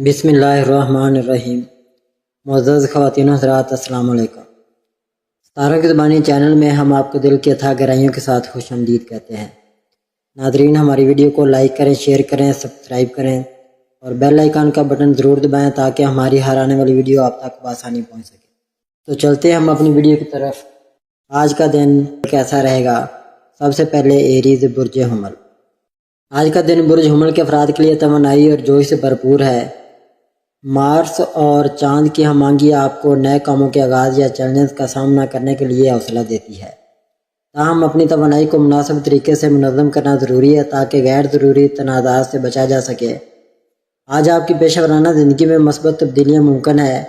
بسم اللہ الرحمن الرحیم۔ معزز خواتین و حضرات، السلام علیکم۔ ستاروں کی زبانی چینل میں ہم آپ کو دل کی اتھاہ گہرائیوں کے ساتھ خوش آمدید کہتے ہیں۔ ناظرین، ہماری ویڈیو کو لائک کریں، شیئر کریں، سبسکرائب کریں اور بیل آئیکن کا بٹن ضرور دبائیں تاکہ ہماری ہر آنے والی ویڈیو آپ تک بآسانی پہنچ سکے۔ تو چلتے ہیں ہم اپنی ویڈیو کی طرف۔ آج کا دن کیسا رہے گا؟ سب سے پہلے ایریز برج حمل۔ آج کا دن برج حمل کے افراد کے لیے توانائی اور جوش سے بھرپور ہے۔ مارس اور چاند کی ہم آہنگی آپ کو نئے کاموں کے آغاز یا چیلنجز کا سامنا کرنے کے لیے حوصلہ دیتی ہے۔ تاہم اپنی توانائی کو مناسب طریقے سے منظم کرنا ضروری ہے تاکہ غیر ضروری تنازعات سے بچا جا سکے۔ آج آپ کی پیشہ ورانہ زندگی میں مثبت تبدیلیاں ممکن ہے۔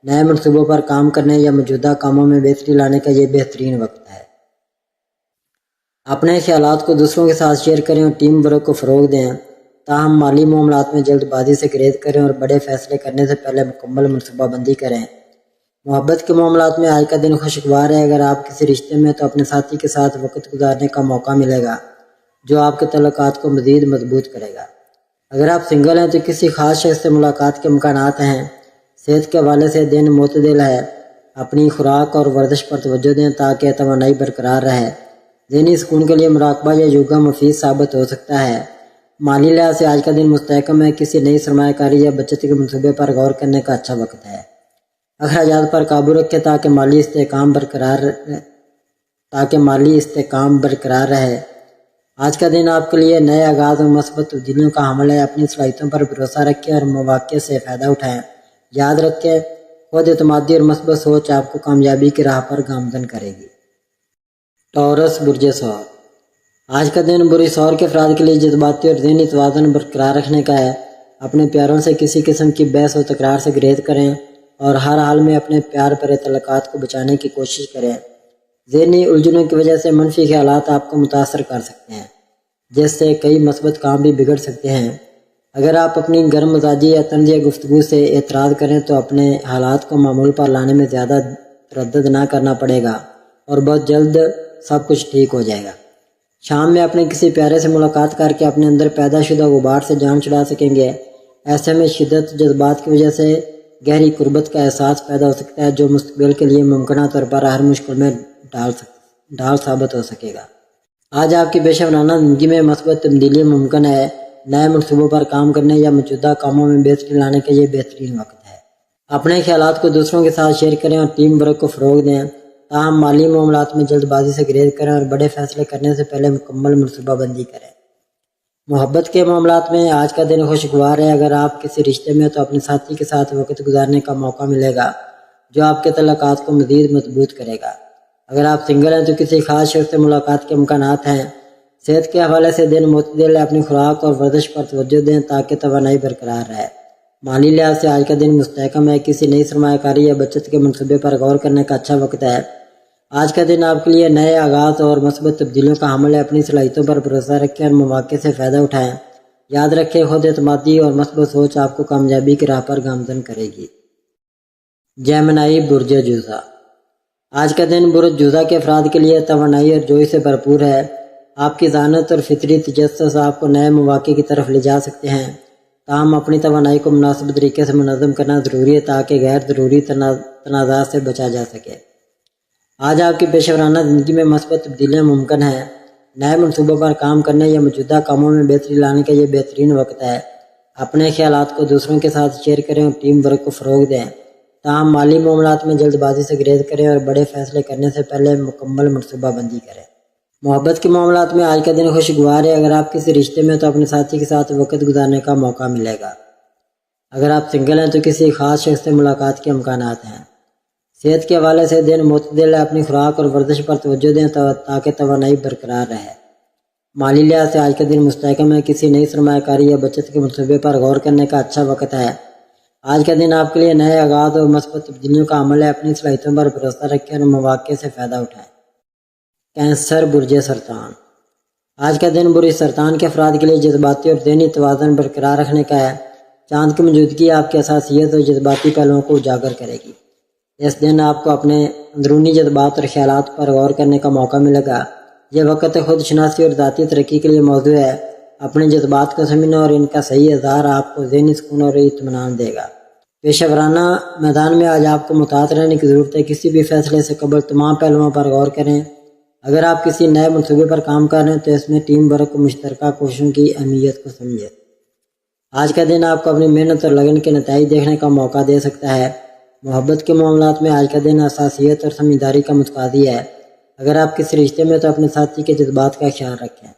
نئے منصوبوں پر کام کرنے یا موجودہ کاموں میں بہتری لانے کا یہ بہترین وقت ہے۔ اپنے خیالات کو دوسروں کے ساتھ شیئر کریں اور ٹیم ورک کو فروغ دیں۔ تاہم مالی معاملات میں جلد بازی سے گریز کریں اور بڑے فیصلے کرنے سے پہلے مکمل منصوبہ بندی کریں۔ محبت کے معاملات میں آج کا دن خوشگوار ہے۔ اگر آپ کسی رشتے میں تو اپنے ساتھی کے ساتھ وقت گزارنے کا موقع ملے گا جو آپ کے تعلقات کو مزید مضبوط کرے گا۔ اگر آپ سنگل ہیں تو کسی خاص شخص سے ملاقات کے امکانات ہیں۔ صحت کے حوالے سے دن معتدل ہے۔ اپنی خوراک اور ورزش پر توجہ دیں تاکہ توانائی برقرار رہے۔ ذہنی سکون کے لیے مراقبہ یا یوگا مفید ثابت ہو سکتا ہے۔ مالی لحاظ سے آج کا دن مستحکم ہے۔ کسی نئی سرمایہ کاری یا بچت کے منصوبے پر غور کرنے کا اچھا وقت ہے۔ اخراجات پر قابو رکھیں تاکہ مالی استحکام برقرار رہے۔ آج کا دن آپ کے لیے نئے آغاز اور مثبت تبدیلیوں کا حامل ہے۔ اپنی صلاحیتوں پر بھروسہ رکھیں اور مواقع سے فائدہ اٹھائیں۔ یاد رکھیں، خود اعتمادی اور مثبت سوچ آپ کو کامیابی کی راہ پر گامزن کرے گی۔ ٹورس برج ثور۔ آج کا دن برج ثور کے افراد کے لیے جذباتی اور ذہنی توازن برقرار رکھنے کا ہے۔ اپنے پیاروں سے کسی قسم کی بحث و تکرار سے گریز کریں اور ہر حال میں اپنے پیار بھرے تعلقات کو بچانے کی کوشش کریں۔ ذہنی الجھنوں کی وجہ سے منفی خیالات آپ کو متاثر کر سکتے ہیں جس سے کئی مثبت کام بھی بگڑ سکتے ہیں۔ اگر آپ اپنی گرم مزاجی یا طنزیہ گفتگو سے اعتراض کریں تو اپنے حالات کو معمول پر لانے میں زیادہ تردد نہ کرنا پڑے گا اور بہت جلد سب کچھ ٹھیک ہو جائے گا۔ شام میں اپنے کسی پیارے سے ملاقات کر کے اپنے اندر پیدا شدہ غبار سے جان چھڑا سکیں گے۔ ایسے میں شدت جذبات کی وجہ سے گہری قربت کا احساس پیدا ہو سکتا ہے جو مستقبل کے لیے ممکنہ طور پر ہر مشکل میں ڈال ثابت ہو سکے گا۔ آج آپ کی پیشہ ورانہ زندگی میں مثبت تبدیلی ممکن ہے۔ نئے منصوبوں پر کام کرنے یا موجودہ کاموں میں بہتری لانے کا یہ بہترین وقت ہے۔ اپنے خیالات کو دوسروں کے ساتھ شیئر کریں اور ٹیم ورک کو فروغ دیں۔ تاہم مالی معاملات میں جلد بازی سے گریز کریں اور بڑے فیصلے کرنے سے پہلے مکمل منصوبہ بندی کریں۔ محبت کے معاملات میں آج کا دن خوشگوار ہے۔ اگر آپ کسی رشتے میں تو اپنے ساتھی کے ساتھ وقت گزارنے کا موقع ملے گا جو آپ کے تعلقات کو مزید مضبوط کرے گا۔ اگر آپ سنگل ہیں تو کسی خاص شخص سے ملاقات کے امکانات ہیں۔ صحت کے حوالے سے دن معتدل ہے۔ اپنی خوراک اور ورزش پر توجہ دیں تاکہ توانائی برقرار رہے۔ مالی لحاظ سے آج کا دن مستحکم ہے۔ کسی نئی سرمایہ کاری یا بچت کے منصوبے پر غور کرنے کا اچھا وقت ہے۔ آج کا دن آپ کے لیے نئے آغاز اور مثبت تبدیلیوں کا حامل ہے۔ اپنی صلاحیتوں پر بھروسہ رکھیں اور مواقع سے فائدہ اٹھائیں۔ یاد رکھیں، خود اعتمادی اور مثبت سوچ آپ کو کامیابی کی راہ پر گامزن کرے گی۔ جیمنائی برج جوزا۔ آج کا دن برج جوزا کے افراد کے لیے توانائی اور جوش سے بھرپور ہے۔ آپ کی ذہانت اور فطری تجسس آپ کو نئے مواقع کی طرف لے جا سکتے ہیں۔ تاہم اپنی توانائی کو مناسب طریقے سے منظم کرنا ضروری ہے تاکہ غیر ضروری تنازعات سے بچا جا سکے۔ آج آپ کی پیشہ ورانہ زندگی میں مثبت تبدیلیاں ممکن ہیں۔ نئے منصوبوں پر کام کرنے یا موجودہ کاموں میں بہتری لانے کا یہ بہترین وقت ہے۔ اپنے خیالات کو دوسروں کے ساتھ شیئر کریں اور ٹیم ورک کو فروغ دیں۔ تاہم مالی معاملات میں جلد بازی سے گریز کریں اور بڑے فیصلے کرنے سے پہلے مکمل منصوبہ بندی کریں۔ محبت کے معاملات میں آج کا دن خوشگوار ہے۔ اگر آپ کسی رشتے میں تو اپنے ساتھی کے ساتھ وقت گزارنے کا موقع ملے گا۔ اگر آپ سنگل ہیں تو کسی خاص شخص سے ملاقات کے امکانات ہیں۔ صحت کے حوالے سے دن معتدل ہے۔ اپنی خوراک اور ورزش پر توجہ دیں تاکہ توانائی برقرار رہے۔ مالی لحاظ سے آج کا دن مستحکم ہے۔ کسی نئی سرمایہ کاری یا بچت کے منصوبے پر غور کرنے کا اچھا وقت ہے۔ آج کا دن آپ کے لیے نئے آغاز اور مثبت تبدیلیوں کا عمل ہے۔ اپنی صلاحیتوں پر بھروسہ رکھیں اور مواقع سے فائدہ اٹھائیں۔ کینسر برج سرطان۔ آج کا دن برج سرطان کے افراد کے لیے جذباتی اور ذہنی توازن برقرار رکھنے کا ہے۔ چاند کی موجودگی آپ کی حساسیت اور جذباتی پہلوؤں کو اجاگر کرے گی۔ اس دن آپ کو اپنے اندرونی جذبات اور خیالات پر غور کرنے کا موقع ملے گا۔ یہ وقت خود شناسی اور ذاتی ترقی کے لیے موضوع ہے۔ اپنے جذبات کو سمجھنا اور ان کا صحیح اظہار آپ کو ذہنی سکون اور اطمینان دے گا۔ پیشہ ورانہ میدان میں آج آپ کو محتاط رہنے کی ضرورت ہے۔ کسی بھی فیصلے سے قبل تمام پہلوؤں پر غور کریں۔ اگر آپ کسی نئے منصوبے پر کام کر رہے ہیں تو اس میں ٹیم ورک و مشترکہ کوششوں کی اہمیت کو سمجھیں۔ آج کا دن آپ کو اپنی محنت اور لگن کے نتائج دیکھنے کا موقع دے سکتا ہے۔ محبت کے معاملات میں آج کا دن حساسیت اور سمجھداری کا متقاضی ہے۔ اگر آپ کسی رشتے میں تو اپنے ساتھی کے جذبات کا خیال رکھیں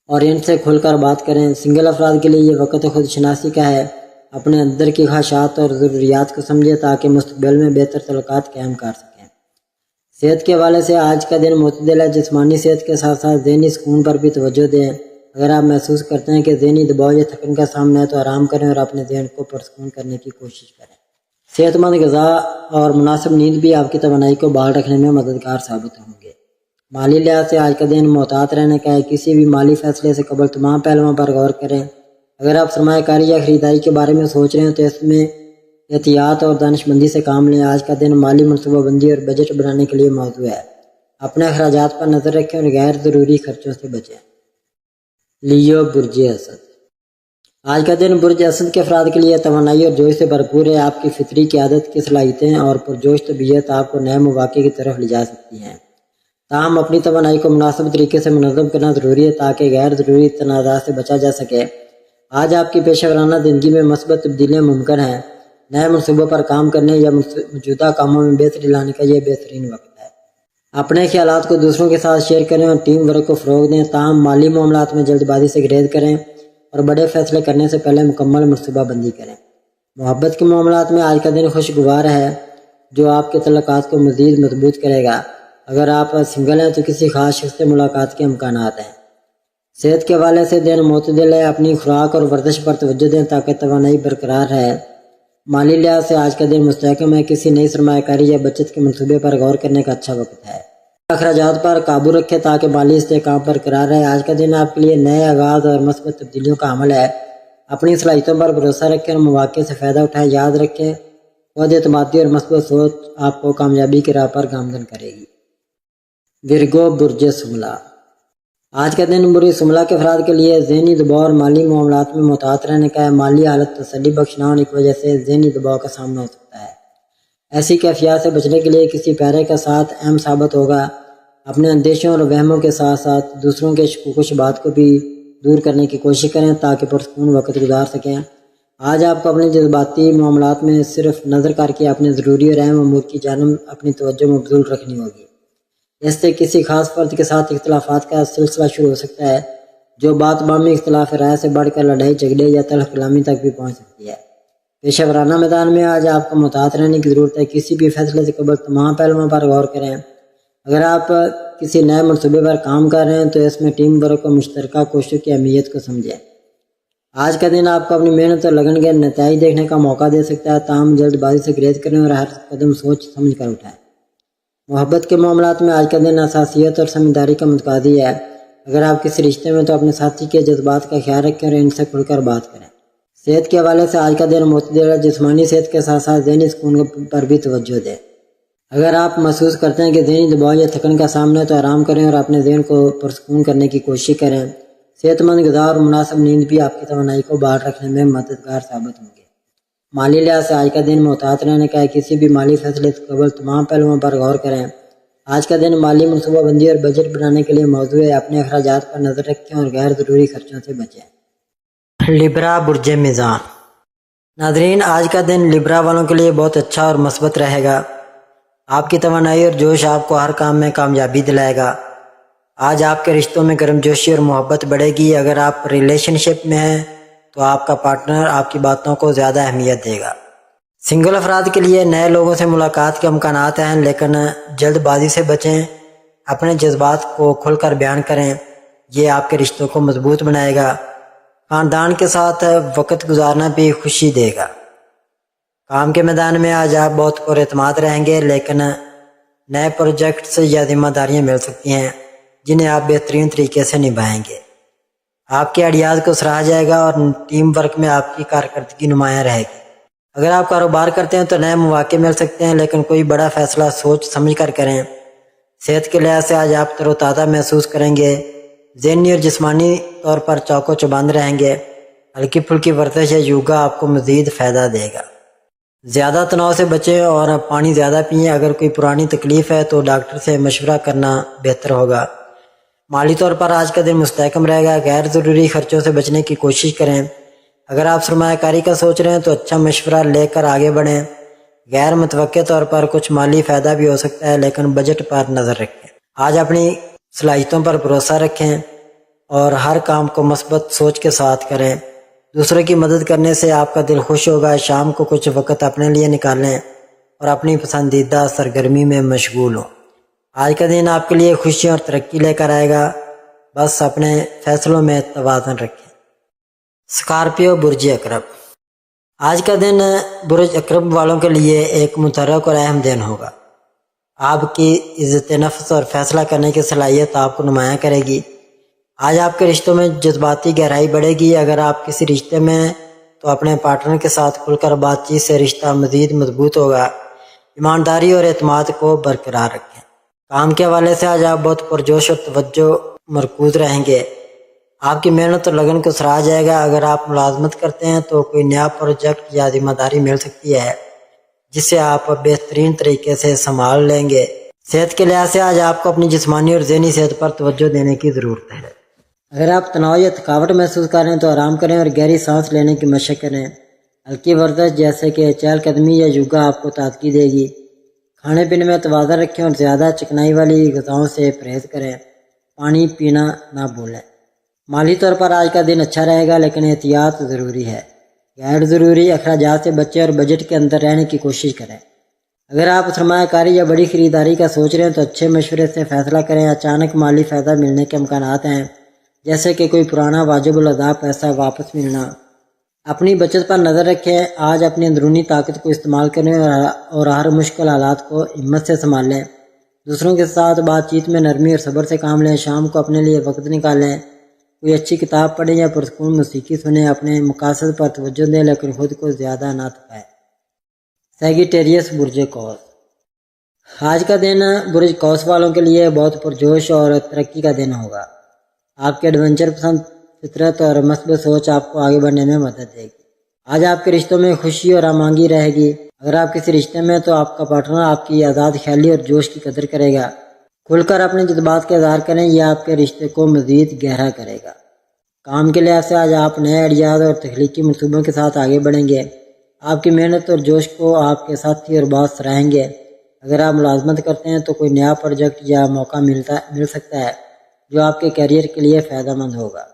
اور ان سے کھل کر بات کریں۔ سنگل افراد کے لیے یہ وقت خود شناسی کا ہے۔ اپنے اندر کی خواہشات اور ضروریات کو سمجھیں تاکہ مستقبل میں بہتر تعلقات قائم کر سکیں۔ صحت کے حوالے سے آج کا دن معتدل ہے۔ جسمانی صحت کے ساتھ ساتھ ذہنی سکون پر بھی توجہ دیں۔ اگر آپ محسوس کرتے ہیں کہ ذہنی دباؤ یا تھکن کا سامنا ہے تو آرام کریں اور اپنے ذہن کو پرسکون کرنے کی کوشش کریں۔ صحت مند غذا اور مناسب نیند بھی آپ کی توانائی کو بحال رکھنے میں مددگار ثابت ہوں گے۔ مالی لحاظ سے آج کا دن محتاط رہنے کا ہے۔ کسی بھی مالی فیصلے سے قبل تمام پہلوؤں پر غور کریں۔ اگر آپ سرمایہ کاری یا خریداری کے بارے میں سوچ رہے ہیں تو اس میں احتیاط اور دانش مندی سے کام لیں۔ آج کا دن مالی منصوبہ بندی اور بجٹ بنانے کے لیے موزوں ہے۔ اپنے اخراجات پر نظر رکھیں اور غیر ضروری خرچوں سے بچیں۔ لیو برج اسد، آج کا دن برج اسد کے افراد کے لیے توانائی اور جوش سے بھرپور ہے۔ آپ کی فطری قیادت کی صلاحیتیں اور پرجوش طبیعت آپ کو نئے مواقع کی طرف لے جا سکتی ہیں۔ تاہم اپنی توانائی کو مناسب طریقے سے منظم کرنا ضروری ہے تاکہ غیر ضروری تنازعات سے بچا جا سکے۔ آج آپ کی پیشہ ورانہ زندگی میں مثبت تبدیلیاں ممکن ہیں۔ نئے منصوبوں پر کام کرنے یا موجودہ کاموں میں بہتری لانے کا یہ بہترین وقت ہے۔ اپنے خیالات کو دوسروں کے ساتھ شیئر کریں اور ٹیم ورک کو فروغ دیں۔ تاہم مالی معاملات میں جلد بازی سے گریز کریں اور بڑے فیصلے کرنے سے پہلے مکمل منصوبہ بندی کریں۔ محبت کے معاملات میں آج کا دن خوشگوار ہے جو آپ کے تعلقات کو مزید مضبوط کرے گا۔ اگر آپ سنگل ہیں تو کسی خاص شخص سے ملاقات کے امکانات ہیں۔ صحت کے حوالے سے دن معتدل ہے۔ اپنی خوراک اور ورزش پر توجہ دیں تاکہ توانائی برقرار رہے۔ مالی لحاظ سے آج کا دن مستحکم ہے۔ کسی نئی سرمایہ کاری یا بچت کے منصوبے پر غور کرنے کا اچھا وقت ہے۔ اخراجات پر قابو رکھیں تاکہ مالی استحکام برقرار رہے۔ آج کا دن آپ کے لیے نئے آغاز اور مثبت تبدیلیوں کا حامل ہے۔ اپنی صلاحیتوں پر بھروسہ رکھیں اور مواقع سے فائدہ اٹھائیں۔ یاد رکھیں خود اعتمادی اور مثبت سوچ آپ کو کامیابی کی راہ پر گامزن کرے گی۔ ورگو برج شملہ، آج کا دن برج شملہ کے افراد کے لیے ذہنی دباؤ اور مالی معاملات میں محتاط رہنے کا ہے۔ مالی حالت تسلی بخش نہ ہونے کی وجہ سے ذہنی دباؤ کا سامنا ہو سکتا ہے۔ ایسی کیفیات سے بچنے کے لیے کسی پیارے کا ساتھ اہم ثابت ہوگا۔ اپنے اندیشوں اور وہموں کے ساتھ ساتھ دوسروں کے شکوک و شبہات کو بھی دور کرنے کی کوشش کریں تاکہ پرسکون وقت گزار سکیں۔ آج آپ کو اپنے جذباتی معاملات میں صرف نظر کر کے اپنے ضروری اور اہم امور کی جانب اپنی توجہ مبذول رکھنی ہوگی۔ اس سے کسی خاص فرد کے ساتھ اختلافات کا سلسلہ شروع ہو سکتا ہے جو بات بامی اختلاف رائے سے بڑھ کر لڑائی جھگڑے یا تلخ کلامی تک بھی پہنچ سکتی ہے۔ پیشہ ورانہ میدان میں آج آپ کو محتاط رہنے کی ضرورت ہے۔ کسی بھی فیصلے سے قبل تمام پہلوؤں پر غور کریں۔ اگر آپ کسی نئے منصوبے پر کام کر رہے ہیں تو اس میں ٹیم ورک اور مشترکہ کوششوں کی اہمیت کو سمجھیں۔ آج کا دن آپ کو اپنی محنت اور لگن کے نتائج دیکھنے کا موقع دے سکتا ہے۔ تاہم جلد بازی سے گریز کریں اور ہر قدم سوچ سمجھ کر اٹھائیں۔ محبت کے معاملات میں آج کا دن حساسیت اور سمجھداری کا متقاضی ہے۔ اگر آپ کسی رشتے میں تو اپنے ساتھی کے جذبات کا خیال رکھیں اور ان سے کھل کر بات کریں۔ صحت کے حوالے سے آج کا دن معتدل ہے۔ جسمانی صحت کے ساتھ ساتھ ذہنی سکون پر بھی توجہ دیں۔ اگر آپ محسوس کرتے ہیں کہ ذہنی دباؤ یا تھکن کا سامنا ہے تو آرام کریں اور اپنے ذہن کو پرسکون کرنے کی کوشش کریں۔ صحت مند غذا اور مناسب نیند بھی آپ کی توانائی کو بحال رکھنے میں مددگار ثابت ہوں گے۔ مالی لحاظ سے آج کا دن محتاط رہنے کا ہے۔ کسی بھی مالی فیصلے سے قبل تمام پہلوؤں پر غور کریں۔ آج کا دن مالی منصوبہ بندی اور بجٹ بنانے کے لیے موزوں ہے۔ اپنے اخراجات پر نظر رکھیں اور غیر ضروری خرچوں سے بچیں۔ لیبرا برج میزان، ناظرین آج کا دن لیبرا والوں کے لیے بہت اچھا اور مثبت رہے گا۔ آپ کی توانائی اور جوش آپ کو ہر کام میں کامیابی دلائے گا۔ آج آپ کے رشتوں میں گرم جوشی اور محبت بڑھے گی۔ اگر آپ ریلیشن شپ میں ہیں تو آپ کا پارٹنر آپ کی باتوں کو زیادہ اہمیت دے گا۔ سنگل افراد کے لیے نئے لوگوں سے ملاقات کے امکانات ہیں لیکن جلد بازی سے بچیں۔ اپنے جذبات کو کھل کر بیان کریں، یہ آپ کے رشتوں کو مضبوط بنائے گا۔ خاندان کے ساتھ وقت گزارنا بھی خوشی دے گا۔ کام کے میدان میں آج آپ بہت پر اعتماد رہیں گے لیکن نئے پروجیکٹس یا ذمہ داریاں مل سکتی ہیں جنہیں آپ بہترین طریقے سے نبھائیں گے۔ آپ کے آئیڈیاز کو سراہا جائے گا اور ٹیم ورک میں آپ کی کارکردگی نمایاں رہے گی۔ اگر آپ کاروبار کرتے ہیں تو نئے مواقع مل سکتے ہیں لیکن کوئی بڑا فیصلہ سوچ سمجھ کر کریں۔ صحت کے لحاظ سے آج آپ تر و تازہ محسوس کریں گے ذہنی اور جسمانی طور پر چوکو چوبند رہیں گے۔ ہلکی پھلکی ورزش یا یوگا آپ کو مزید فائدہ دے گا۔ زیادہ تناؤ سے بچیں اور پانی زیادہ پئیں۔ اگر کوئی پرانی تکلیف ہے تو ڈاکٹر سے مشورہ کرنا بہتر ہوگا۔ مالی طور پر آج کا دن مستحکم رہے گا۔ غیر ضروری خرچوں سے بچنے کی کوشش کریں۔ اگر آپ سرمایہ کاری کا سوچ رہے ہیں تو اچھا مشورہ لے کر آگے بڑھیں۔ غیر متوقع طور پر کچھ مالی فائدہ بھی ہو سکتا ہے، لیکن بجٹ پر نظر رکھیں۔ آج اپنی صلاحیتوں پر بھروسہ رکھیں اور ہر کام کو مثبت سوچ کے ساتھ کریں۔ دوسروں کی مدد کرنے سے آپ کا دل خوش ہوگا۔ شام کو کچھ وقت اپنے لیے نکالیں اور اپنی پسندیدہ سرگرمی میں مشغول ہوں۔ آج کا دن آپ کے لیے خوشی اور ترقی لے کر آئے گا، بس اپنے فیصلوں میں توازن رکھیں۔ اسکارپیو برج اقرب، آج کا دن برج اقرب والوں کے لیے ایک متحرک اور اہم دن ہوگا۔ آپ کی عزت نفس اور فیصلہ کرنے کی صلاحیت آپ کو نمایاں کرے گی۔ آج آپ کے رشتوں میں جذباتی گہرائی بڑھے گی۔ اگر آپ کسی رشتے میں ہیں تو اپنے پارٹنر کے ساتھ کھل کر بات چیت سے رشتہ مزید مضبوط ہوگا۔ ایمانداری اور اعتماد کو برقرار رکھیں۔ کام کے حوالے سے آج آپ بہت پرجوش اور توجہ مرکوز رہیں گے۔ آپ کی محنت اور لگن کو سراہا جائے گا۔ اگر آپ ملازمت کرتے ہیں تو کوئی نیا پروجیکٹ یا ذمہ داری مل سکتی ہے جسے آپ بہترین طریقے سے سنبھال لیں گے۔ صحت کے لحاظ سے آج آپ کو اپنی جسمانی اور ذہنی صحت پر توجہ دینے کی ضرورت ہے۔ اگر آپ تناؤ یا تھکاوٹ محسوس کر رہے ہیں تو آرام کریں اور گہری سانس لینے کی مشق کریں۔ ہلکی ورزش جیسے کہ چہل قدمی یا یوگا آپ کو تازگی دے گی۔ کھانے پینے میں توازن رکھیں اور زیادہ چکنائی والی غذاؤں سے پرہیز کریں۔ پانی پینا نہ بھولیں۔ مالی طور پر آج کا دن اچھا رہے گا، لیکن احتیاط ضروری ہے۔ غیر ضروری اخراجات سے بچیں اور بجٹ کے اندر رہنے کی کوشش کریں۔ اگر آپ سرمایہ کاری یا بڑی خریداری کا سوچ رہے ہیں تو اچھے مشورے سے فیصلہ کریں۔ اچانک مالی فائدہ ملنے کے امکانات ہیں، جیسے کہ کوئی پرانا واجب الادا پیسہ واپس ملنا۔ اپنی بچت پر نظر رکھیں۔ آج اپنی اندرونی طاقت کو استعمال کریں اور ہر مشکل حالات کو ہمت سے سنبھال لیں۔ دوسروں کے ساتھ بات چیت میں نرمی اور صبر سے کام لیں۔ شام کو اپنے لیے وقت نکالیں۔ کوئی اچھی کتاب پڑھیں یا پرسکون موسیقی سنیں۔ اپنے مقاصد پر توجہ دیں، لیکن خود کو زیادہ نہ تھکائیں۔ سیگیٹیریس برج قوس، آج کا دن برج قوس والوں کے لیے بہت پرجوش اور ترقی کا دن ہوگا۔ آپ کے ایڈونچر پسند فطرت اور مثبت سوچ آپ کو آگے بڑھنے میں مدد دے گی۔ آج آپ کے رشتوں میں خوشی اور ہم آہنگی رہے گی۔ اگر آپ کسی رشتے میں تو آپ کا پارٹنر آپ کی آزاد خیالی اور جوش کی قدر کرے گا۔ کھل کر اپنے جذبات کا اظہار کریں، یہ آپ کے رشتے کو مزید گہرا کرے گا۔ کام کے لحاظ سے آج آپ نئے آئیڈیاز اور تخلیقی منصوبوں کے ساتھ آگے بڑھیں گے۔ آپ کی محنت اور جوش کو آپ کے ساتھی اور باس سراہیں گے۔ اگر آپ ملازمت کرتے ہیں تو کوئی نیا پروجیکٹ یا موقع مل سکتا ہے جو آپ کے کیریئر کے لیے فائدہ مند ہوگا۔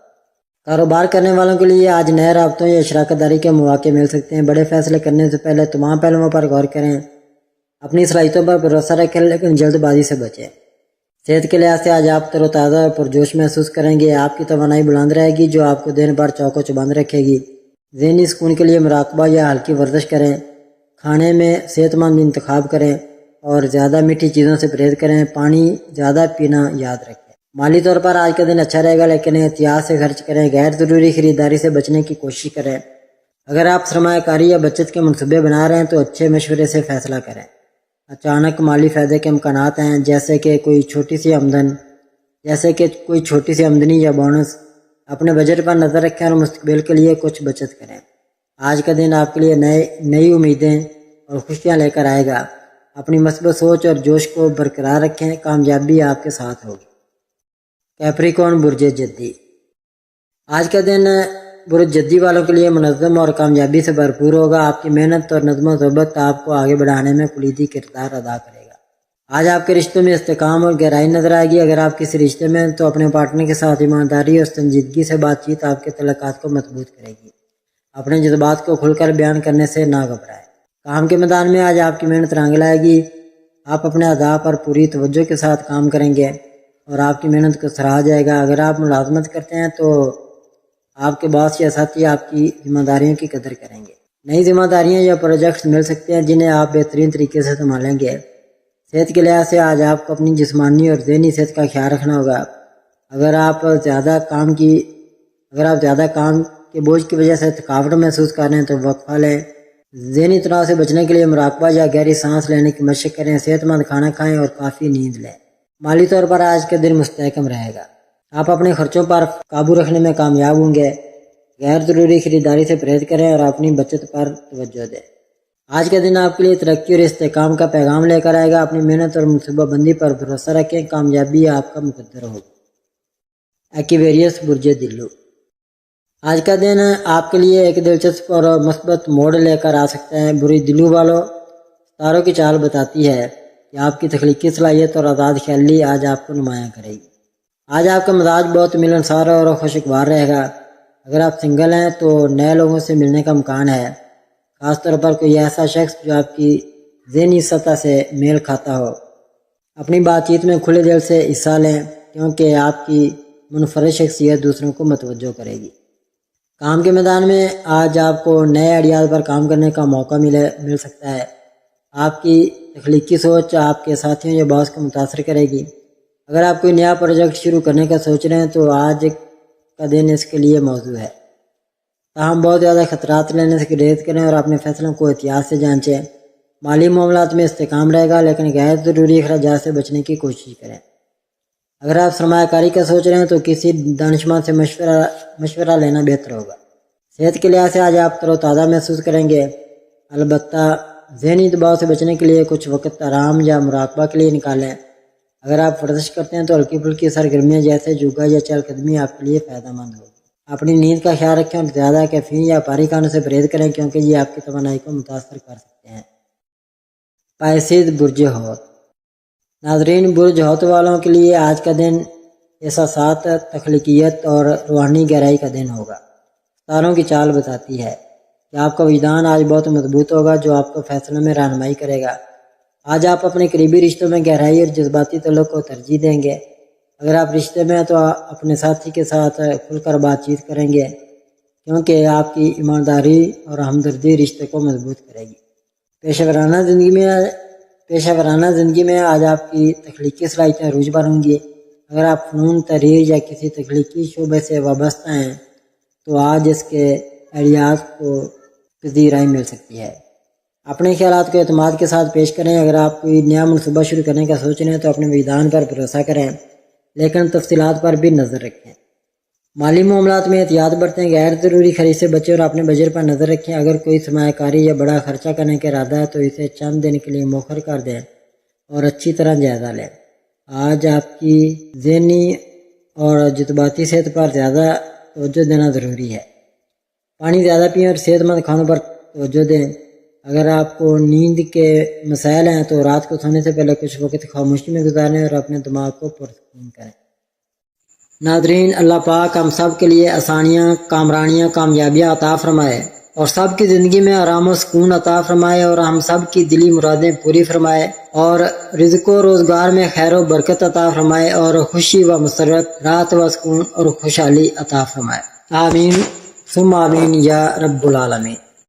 کاروبار کرنے والوں کے لیے آج نئے رابطوں یا شراکت داری کے مواقع مل سکتے ہیں۔ بڑے فیصلے کرنے سے پہلے تمام پہلوؤں پر غور کریں۔ اپنی صلاحیتوں پر بھروسہ رکھیں، لیکن جلد بازی سے بچیں۔ صحت کے لحاظ سے آج آپ تر و تازہ اور پرجوش محسوس کریں گے۔ آپ کی توانائی بلند رہے گی جو آپ کو دن بھر چوکو چوبند رکھے گی۔ ذہنی سکون کے لیے مراقبہ یا ہلکی ورزش کریں۔ کھانے میں صحت مند انتخاب کریں اور زیادہ میٹھی چیزوں سے پرہیز کریں۔ پانی زیادہ پینا یاد رکھیں۔ مالی طور پر آج کا دن اچھا رہے گا، لیکن احتیاط سے خرچ کریں۔ غیر ضروری خریداری سے بچنے کی کوشش کریں۔ اگر آپ سرمایہ کاری یا بچت کے منصوبے بنا رہے ہیں تو اچھے مشورے سے فیصلہ کریں۔ اچانک مالی فائدے کے امکانات ہیں، جیسے کہ کوئی چھوٹی سی آمدنی یا بونس۔ اپنے بجٹ پر نظر رکھیں اور مستقبل کے لیے کچھ بچت کریں۔ آج کا دن آپ کے لیے نئی امیدیں اور خوشیاں لے کر آئے گا۔ اپنی مثبت سوچ اور جوش کو برقرار رکھیں، کامیابی آپ کے ساتھ ہوگی۔ کیپریکون برج جدی، آج کا دن برج جدی والوں کے لیے منظم اور کامیابی سے بھرپور ہوگا۔ آپ کی محنت اور نظم و ضبط آپ کو آگے بڑھانے میں کلیدی کردار ادا کرے گا۔ آج آپ کے رشتوں میں استحکام اور گہرائی نظر آئے گی۔ اگر آپ کسی رشتے میں ہیں تو اپنے پارٹنر کے ساتھ ایمانداری اور سنجیدگی سے بات چیت آپ کے تعلقات کو مضبوط کرے گی۔ اپنے جذبات کو کھل کر بیان کرنے سے نہ گھبرائیں۔ کام کے میدان میں آج آپ کی محنت رنگ لائے گی۔ آپ اپنے اہداف پر پوری توجہ کے ساتھ کام کریں گے اور آپ کی محنت کو سراہا جائے گا۔ اگر آپ ملازمت کرتے ہیں تو آپ کے باس یا ساتھی آپ کی ذمہ داریوں کی قدر کریں گے۔ نئی ذمہ داریاں یا پروجیکٹس مل سکتے ہیں جنہیں آپ بہترین طریقے سے سنبھالیں گے۔ صحت کے لحاظ سے آج آپ کو اپنی جسمانی اور ذہنی صحت کا خیال رکھنا ہوگا۔ اگر آپ زیادہ کام کے بوجھ کی وجہ سے تھکاوٹ محسوس کر رہے ہیں تو وقفہ لیں۔ ذہنی تناؤ سے بچنے کے لیے مراقبہ یا گہری سانس لینے کی مشق کریں۔ صحت مند کھانا کھائیں اور کافی نیند لیں۔ مالی طور پر آج کا دن مستحکم رہے گا۔ آپ اپنے خرچوں پر قابو رکھنے میں کامیاب ہوں گے۔ غیر ضروری خریداری سے پرہیز کریں اور اپنی بچت پر توجہ دیں۔ آج کا دن آپ کے لیے ترقی اور استحکام کا پیغام لے کر آئے گا۔ اپنی محنت اور منصوبہ بندی پر بھروسہ رکھیں، کامیابی آپ کا مقدر ہوگی۔ ایکویریس برج دلو، آج کا دن آپ کے لیے ایک دلچسپ اور مثبت موڑ لے کر آ سکتا ہے۔ بری دلو والوں، ستاروں کی چال بتاتی ہے کہ آپ کی تخلیقی صلاحیت اور آزاد خیالی آج آپ کو نمایاں کرے گی۔ آج آپ کا مزاج بہت ملنسار اور خوشگوار رہے گا۔ اگر آپ سنگل ہیں تو نئے لوگوں سے ملنے کا امکان ہے، خاص طور پر کوئی ایسا شخص جو آپ کی ذہنی سطح سے میل کھاتا ہو۔ اپنی بات چیت میں کھلے دل سے حصہ لیں کیونکہ آپ کی منفرد شخصیت دوسروں کو متوجہ کرے گی۔ کام کے میدان میں آج آپ کو نئے آئیڈیاز پر کام کرنے کا موقع مل سکتا ہے۔ آپ کی تخلیقی سوچ آپ کے ساتھیوں یا باس کو متاثر کرے گی۔ اگر آپ کوئی نیا پروجیکٹ شروع کرنے کا سوچ رہے ہیں تو آج کا دن اس کے لیے موزوں ہے۔ تاہم بہت زیادہ خطرات لینے سے گریز کریں اور اپنے فیصلوں کو احتیاط سے جانچیں۔ مالی معاملات میں استحکام رہے گا لیکن غیر ضروری اخراجات سے بچنے کی کوشش کریں۔ اگر آپ سرمایہ کاری کا سوچ رہے ہیں تو کسی دانشمند سے مشورہ لینا بہتر ہوگا۔ صحت کے لحاظ سے آج آپ تر و تازہ محسوس کریں گے، البتہ ذہنی دباؤ سے بچنے کے لیے کچھ وقت آرام یا مراقبہ کے لیے نکالیں۔ اگر آپ ورزش کرتے ہیں تو ہلکی پھلکی سرگرمیاں جیسے یوگا یا چہل قدمی آپ کے لیے فائدہ مند ہوگی۔ اپنی نیند کا خیال رکھیں اور زیادہ کیفین یا پاری کھانے سے پرہیز کریں کیونکہ یہ آپ کی توانائی کو متاثر کر سکتے ہیں۔ پائسیز برج حوت، ناظرین برج حوت والوں کے لیے آج کا دن احساسات، تخلیقیت اور روحانی گہرائی کا دن ہوگا۔ ستاروں کی چال بتاتی ہے کہ آپ کا وجدان آج بہت مضبوط ہوگا جو آپ کو فیصلوں میں رہنمائی کرے گا۔ آج آپ اپنے قریبی رشتوں میں گہرائی اور جذباتی تعلق کو ترجیح دیں گے۔ اگر آپ رشتے میں ہیں تو اپنے ساتھی کے ساتھ کھل کر بات چیت کریں گے کیونکہ آپ کی ایمانداری اور ہمدردی رشتے کو مضبوط کرے گی۔ پیشہ ورانہ زندگی میں آج آپ کی تخلیقی صلاحیتیں عروج پر ہوں گی۔ اگر آپ فنون، تحریر یا کسی تخلیقی شعبے سے وابستہ ہیں تو آج اس کے آئیڈیاز کو پذیرائی مل سکتی ہے۔ اپنے خیالات کو اعتماد کے ساتھ پیش کریں۔ اگر آپ کوئی نیا منصوبہ شروع کرنے کا سوچ رہے ہیں تو اپنے وجدان پر بھروسہ کریں لیکن تفصیلات پر بھی نظر رکھیں۔ مالی معاملات میں احتیاط برتیں، غیر ضروری خرید سے بچیں اور اپنے بجٹ پر نظر رکھیں۔ اگر کوئی سرمایہ کاری یا بڑا خرچہ کرنے کا ارادہ ہے تو اسے چند دن کے لیے مؤخر کر دیں اور اچھی طرح جائزہ لیں۔ آج آپ کی ذہنی اور جذباتی صحت پر زیادہ توجہ دینا ضروری ہے۔ پانی زیادہ پئیں اور صحت مند کھانوں پر توجہ دیں۔ اگر آپ کو نیند کے مسائل ہیں تو رات کو سونے سے پہلے کچھ وقت خاموشی میں گزاریں اور اپنے دماغ کو پرسکون کریں۔ ناظرین، اللہ پاک ہم سب کے لیے آسانیاں، کامرانیاں، کامیابیاں عطا فرمائے اور سب کی زندگی میں آرام و سکون عطا فرمائے اور ہم سب کی دلی مرادیں پوری فرمائے اور رزق و روزگار میں خیر و برکت عطا فرمائے اور خوشی و مسرت، راحت و سکون اور خوشحالی عطا فرمائے۔ آمین ثم آمین یا رب العالمین۔